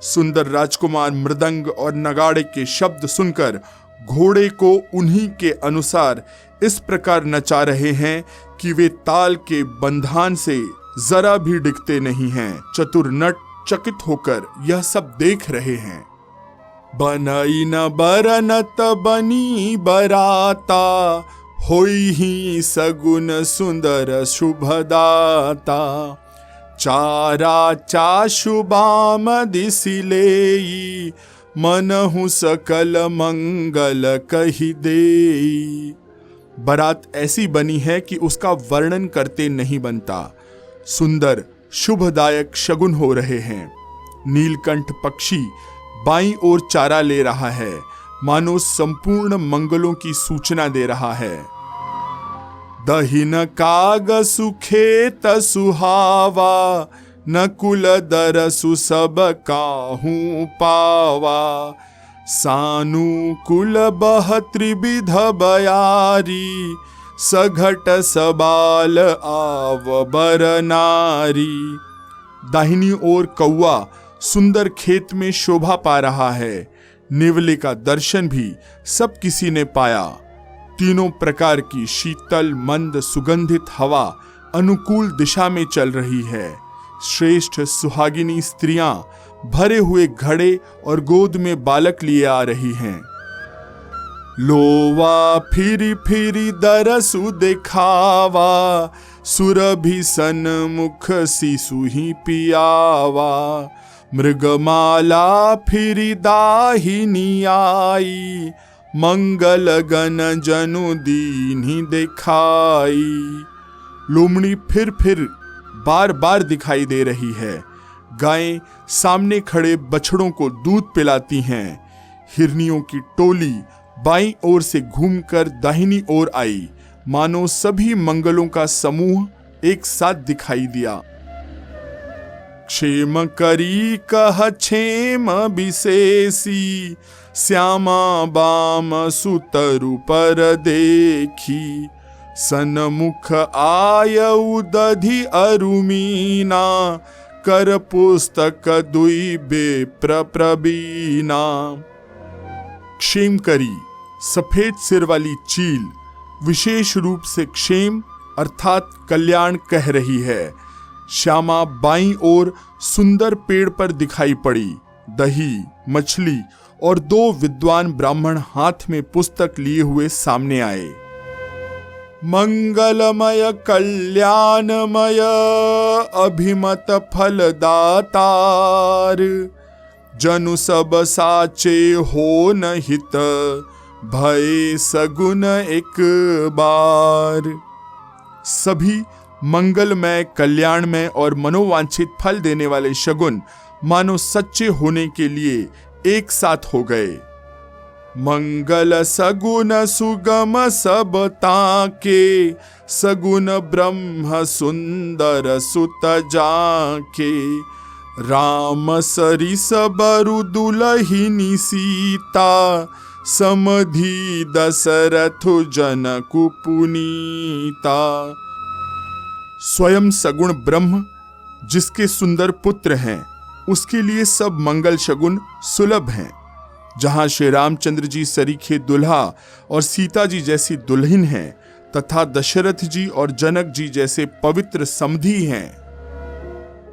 सुंदर राजकुमार मृदंग और नगाड़े के शब्द सुनकर घोड़े को उन्हीं के अनुसार इस प्रकार नचा रहे हैं कि वे ताल के बंधान से जरा भी डिगते नहीं हैं। चतुर नट चकित होकर यह सब देख रहे हैं। बनई न बरनत बनी बराता, होई ही सगुन सुंदर शुभदाता। चारा चाशुबाम दिसिलेई, मनहु सकल मंगल कहि देई। बारात ऐसी बनी है कि उसका वर्णन करते नहीं बनता। सुंदर शुभदायक शगुन हो रहे हैं। नीलकंठ पक्षी बाईं ओर चारा ले रहा है, मानो संपूर्ण मंगलों की सूचना दे रहा है। दहिन काग सुखेत सुहावा, नकुल दरसु सब काहू पावा। सानुकूल बह त्रिविध बयारी, सघट सबाल आव बर नारी। दाहिनी ओर कौआ सुंदर खेत में शोभा पा रहा है। नेवले का दर्शन भी सब किसी ने पाया। तीनों प्रकार की शीतल मंद सुगंधित हवा अनुकूल दिशा में चल रही है। श्रेष्ठ सुहागिनी स्त्रियां भरे हुए घड़े और गोद में बालक लिए आ रही हैं। लोवा फिरी फिरी दरसु दिखावा, सुरभि सन्मुख शिशु ही पियावा। मृगमाला फिरी दाहिनी आई, मंगल गण जनु दीन्ही दिखाई। लोमड़ी फिर बार बार दिखाई दे रही है। गायें सामने खड़े बछड़ों को दूध पिलाती हैं। हिरनियों की टोली बाईं ओर से घूमकर दाहिनी ओर आई, मानो सभी मंगलों का समूह एक साथ दिखाई दिया। क्षेम करी कह क्षेम विशेषी, श्यामा बाम सुतरु पर देखी। सन्मुख आयउ दधि अरुमीना, कर पुस्तक दुई बेप्र प्रवीणा। क्षेम करी सफेद सिर वाली चील विशेष रूप से क्षेम अर्थात कल्याण कह रही है। श्यामा बाईं ओर सुंदर पेड़ पर दिखाई पड़ी। दही, मछली और 2 विद्वान ब्राह्मण हाथ में पुस्तक लिए हुए सामने आए। मंगलमय कल्याणमय अभिमत फलदातार, जनु सब साचे हो न हित, भय सगुन एक बार। सभी मंगलमय, कल्याणमय और मनोवांछित फल देने वाले शगुन मानो सच्चे होने के लिए एक साथ हो गए। मंगल सगुन सुगम सब ताके, सगुन ब्रह्म सुंदर सुत जाके। राम सरिस बरु दुलहिनी सीता, समधि दशरथ जनकु पुनीता। स्वयं सगुण ब्रह्म जिसके सुंदर पुत्र हैं, उसके लिए सब मंगल शगुन सुलभ हैं। जहां श्री रामचंद्र जी सरीखे दुल्हा और सीता जी जैसी दुल्हन हैं, तथा दशरथ जी और जनक जी जैसे पवित्र समधी हैं।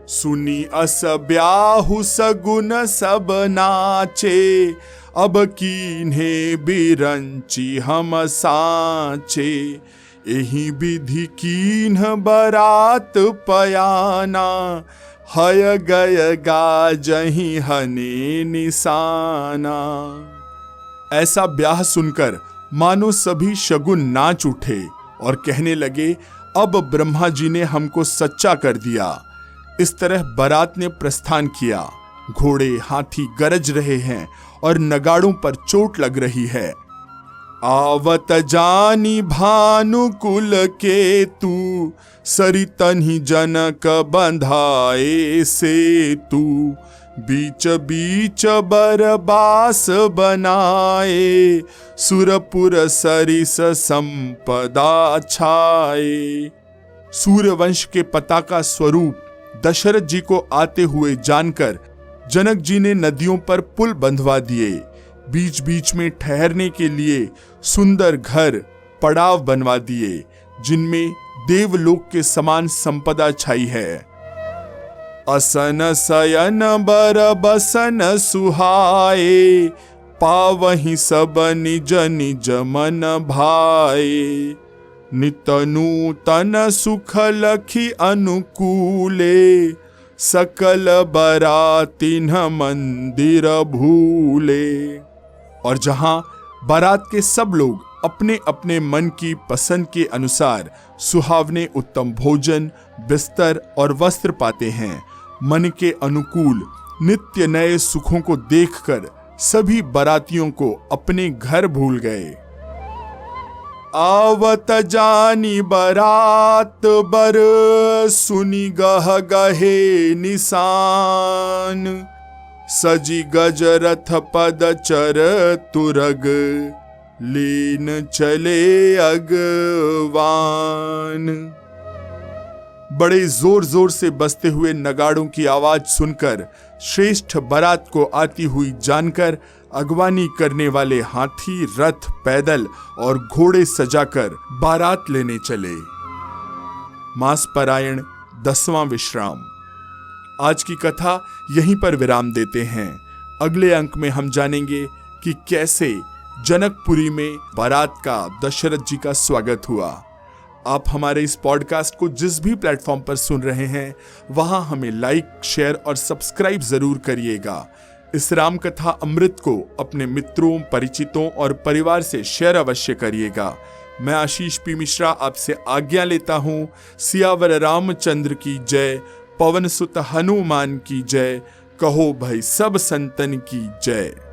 सुनी अस ब्याहु सगुन सब नाचे, अब कीन्हे बिरंची हम साचे। एही विधि कीन्ह बरात पयाना, हय गय गाजहि हने निशाना। ऐसा ब्याह सुनकर मानो सभी शगुन नाच उठे और कहने लगे, अब ब्रह्मा जी ने हमको सच्चा कर दिया। इस तरह बारात ने प्रस्थान किया। घोड़े हाथी गरज रहे हैं और नगाड़ों पर चोट लग रही है। आवत जानी भानुकुल के तू, सरितन्हि जनक बंधाए से तू। बीच बीच बरबास बनाए, सुरपुर सरिस संपदा छाए। सूर्यवंश के पताका स्वरूप दशरथ जी को आते हुए जानकर जनक जी ने नदियों पर पुल बंधवा दिए। बीच बीच में ठहरने के लिए सुंदर घर, पड़ाव बनवा दिए, जिनमें देवलोक के समान संपदा छाई है। असन शयन बर बसन सुहाए, पावहि सब निज निज मन भाए। नित नूतन सुख लखी अनुकूले, सकल बरातिन मंदिर भूले। और जहां बारात के सब लोग अपने अपने मन की पसंद के अनुसार सुहावने उत्तम भोजन, बिस्तर और वस्त्र पाते हैं, मन के अनुकूल नित्य नए सुखों को देखकर सभी बारातियों को अपने घर भूल गए। आवत जानी बरात बर, सुनी गह गहे निशान। सजी गजरथ पद चर तुरग, लीन चले अगवान। बड़े जोर जोर से बजते हुए नगाड़ों की आवाज सुनकर श्रेष्ठ बारात को आती हुई जानकर अगवानी करने वाले हाथी, रथ, पैदल और घोड़े सजाकर बारात लेने चले। मास पारायण 10वां विश्राम। आज की कथा यहीं पर विराम देते हैं। अगले अंक में हम जानेंगे कि कैसे जनकपुरी में बारात का दशरथ जी का स्वागत हुआ। आप हमारे इस पॉडकास्ट को जिस भी प्लेटफॉर्म पर सुन रहे हैं, वहां हमें लाइक, शेयर और सब्सक्राइब जरूर करिएगा। इस राम कथा अमृत को अपने मित्रों, परिचितों और परिवार से शेयर अवश्य करिएगा। मैं आशीष पी मिश्रा आपसे आज्ञा लेता हूँ। सियावर रामचंद्र की जय, पवन सुत हनुमान की जय, कहो भाई सब संतन की जय।